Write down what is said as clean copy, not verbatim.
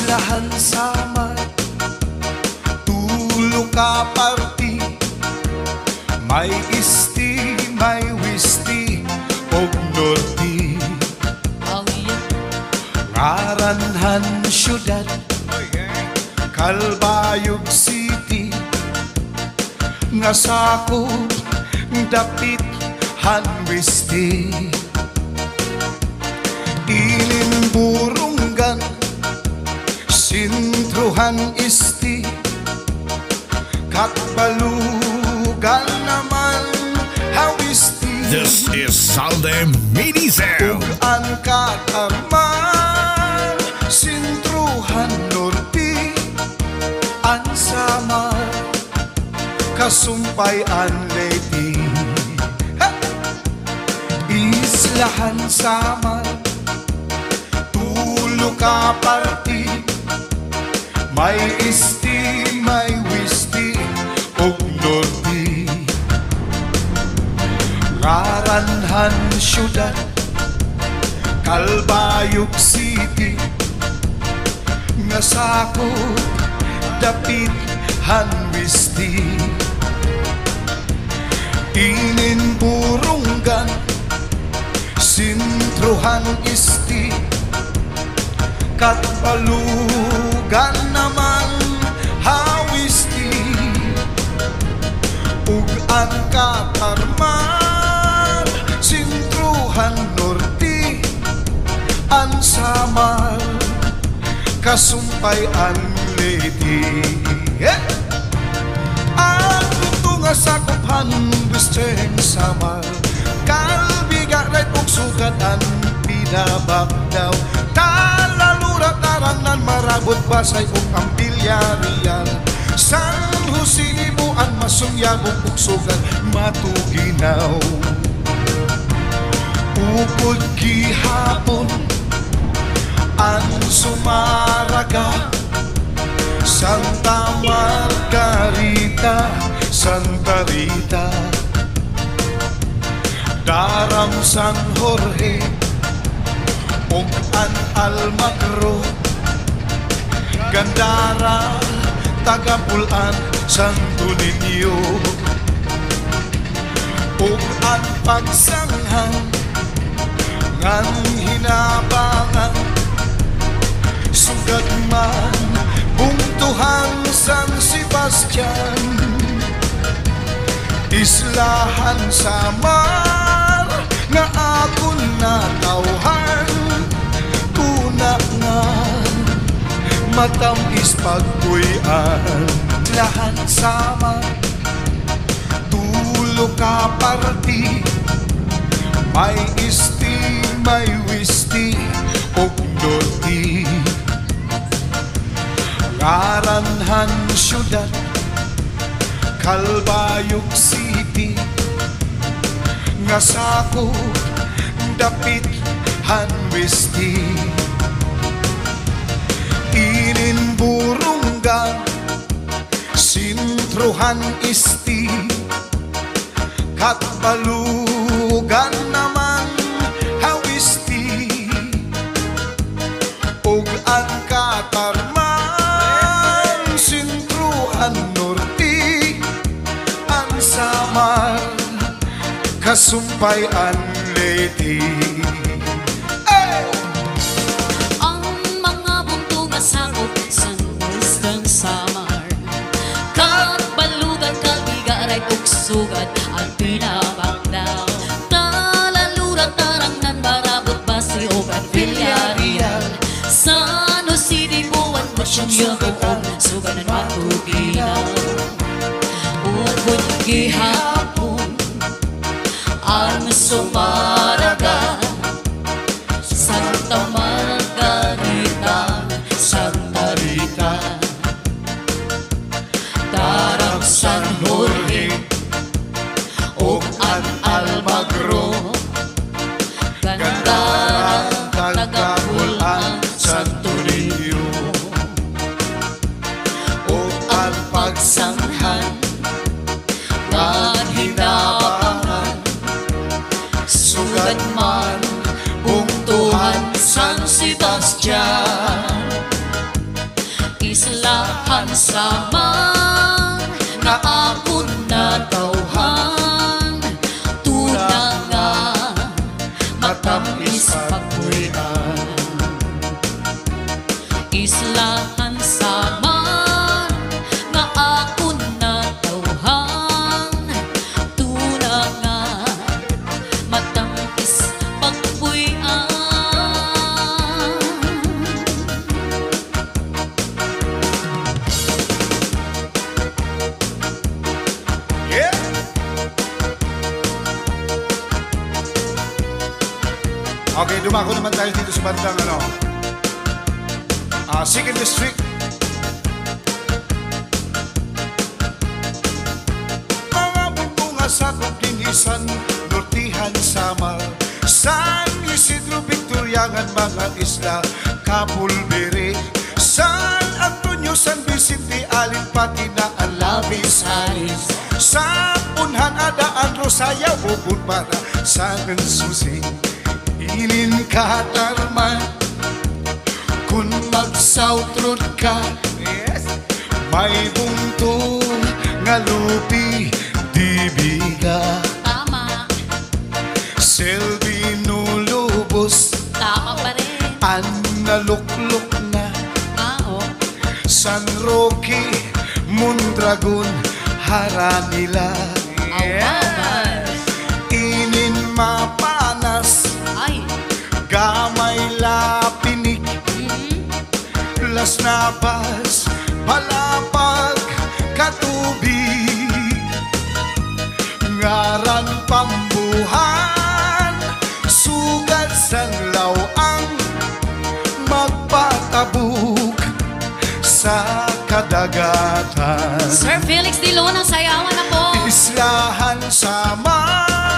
Islahan Samar, tulo ka parti, may isti, may wisti, og norti. Ngaranhan syudad, Calbayog City, nga sakop dapit hanwisti. Ilimburunggan, sintruhan isti, katbalugan naman hawisti. This is Salde Minizel. Ugan kataman, sintruhan norti, ansama, kasumpay anleti. Islahan Samar, tulo ka parti, may isti, may wisti, og norti. Ngaranhan syudad, Calbayog City, nga sakop dapit hanwisti. Ininburunggan, sintruhan isti, katbalugan naman hawisti. Ugan katarman, sintruhan norti, ansamar, kasumpay anleti. Ang tunga sakuphan Western Samar, kalbigaray ug sugatan pinabagdaw. Talalura tarangan marabot basay ug ang Bilyarial. San Jose Ibuan masunyagog ug sugat matuginaw. Upod gihapon ang Sumaraga, Santa Margarita, Santa Rita, Daram San Jorge, ug an Almagro, Gandara, Tagapulan, Santo Niño, ug an Pagsanghang, ngan hinabangan, sugat man, bungtuhan San Sebastian. Islahan Samar, nga akon natawhan, tuna nga matamis pagpuyan. Islahan Samar, tulo ka parti, may isti, may wisti, og norti. Ngaranhan syudad, Calbayog City, nga sakop dapit hanwisti. Ininburunggan, sintruhan isti, katbalugan naman hawisti. Ug ang katarman, sintruhan norti, Samar, kasumpay anleti. Ang mga bunto nga sakop sa Western Samar, katbalugan, kalbigaray ug sugat ang pinabagdaw. Talalura tarangan marabot basi ug ang Bilyarial. San Jose Ibuan masyanyagog ug suganan matuginaw. Upod gihapon ang Sumaraga, Santa Margarita, Santa Rita, Daram San Jorge, ug ang Almagro, Gandara, Tagapulan, Santo Niño, ug ang Pagsanghan, hinabangan, sugat man, bungtuhan San Sebastian. Islahan samang nga akon natawhan, tuna nga matamis pagpuyan. Islahan samang nga akon natawhan, tuna nga matamis pagpuyan. Yeah. Okay, dumako naman tayo dito sa bandang Second District. Mga bunga sa Kuklinisan, Nortihan, Samar, San Isidro, Victoriangan, mga isla, Kapulbere, San Antonio, San Vicente, Alinpati na Alabis, Alis, sa Unhan, Adaan, Rosaya, Bukod para San Susing, Ilin, Katarman, kung mag-south road ka, yes, may bungto nga lupi, dibiga, tama, Selvi nulubos, tama pa rin. an naluklok na, Oo, San Roque, Mondragon, Haranila, awawan. Inin mapanas, Ay, gamay lapinik, Las Navas, Palapag, Katubig, Ngaran Pambuhan, Sugat Sanlaw ang magpatabog sa kadagatan. Sir Felix Dilon, ang sayawan na po. Islahan Samar